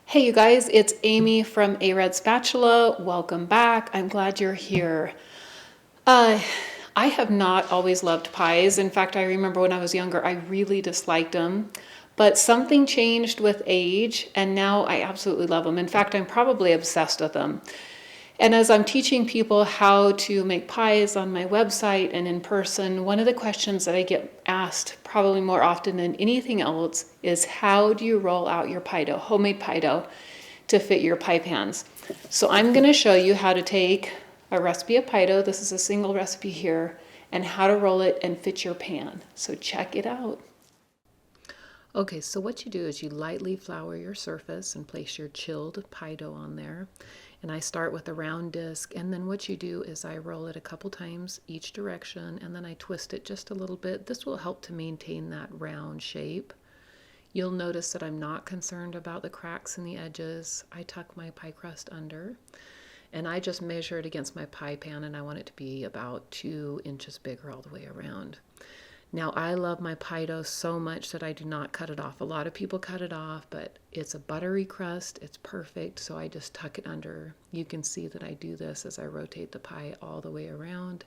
Hey you guys, it's Amy from A Red Spatula. Welcome back. I'm glad you're here. Uh, I have not always loved pies. In fact, I remember when I was younger, I really disliked them. But something changed with age, and now I absolutely love them. In fact, I'm probably obsessed with them. And as I'm teaching people how to make pies on my website and in person, one of the questions that I get asked probably more often than anything else is how do you roll out your pie dough, homemade pie dough, to fit your pie pans? So I'm going to show you how to take a recipe of pie dough, this is a single recipe here, and how to roll it and fit your pan. So check it out. Okay, so what you do is you lightly flour your surface and place your chilled pie dough on there. And I start with a round disc, and then what you do is I roll it a couple times each direction, and then I twist it just a little bit. This will help to maintain that round shape. You'll notice that I'm not concerned about the cracks in the edges. I tuck my pie crust under, and I just measure it against my pie pan, and I want it to be about 2 inches bigger all the way around. Now, I love my pie dough so much that I do not cut it off. A lot of people cut it off, but it's a buttery crust. It's perfect, so I just tuck it under. You can see that I do this as I rotate the pie all the way around.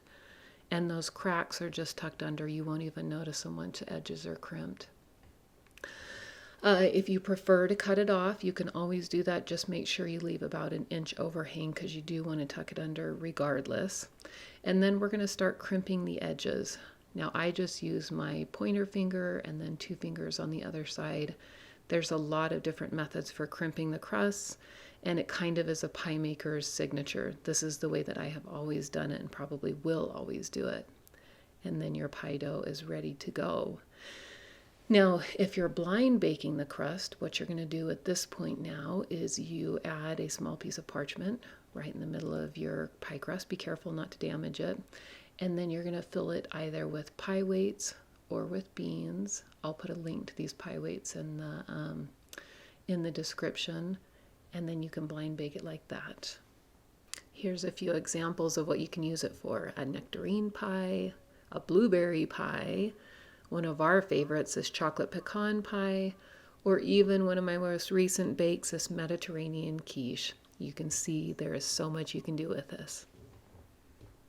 And those cracks are just tucked under. You won't even notice them once the edges are crimped. If you prefer to cut it off, you can always do that. Just make sure you leave about an inch overhang because you do want to tuck it under regardless. And then we're going to start crimping the edges. Now I just use my pointer finger and then 2 fingers on the other side. There's a lot of different methods for crimping the crusts, and it kind of is a pie maker's signature. This is the way that I have always done it and probably will always do it. And then your pie dough is ready to go. Now, if you're blind baking the crust, what you're going to do at this point now is you add a small piece of parchment right in the middle of your pie crust. Be careful not to damage it. And then you're going to fill it either with pie weights or with beans. I'll put a link to these pie weights in the description, and then you can blind bake it like that. Here's a few examples of what you can use it for: a nectarine pie, a blueberry pie. One of our favorites is chocolate pecan pie, or even one of my most recent bakes is Mediterranean quiche. You can see there is so much you can do with this.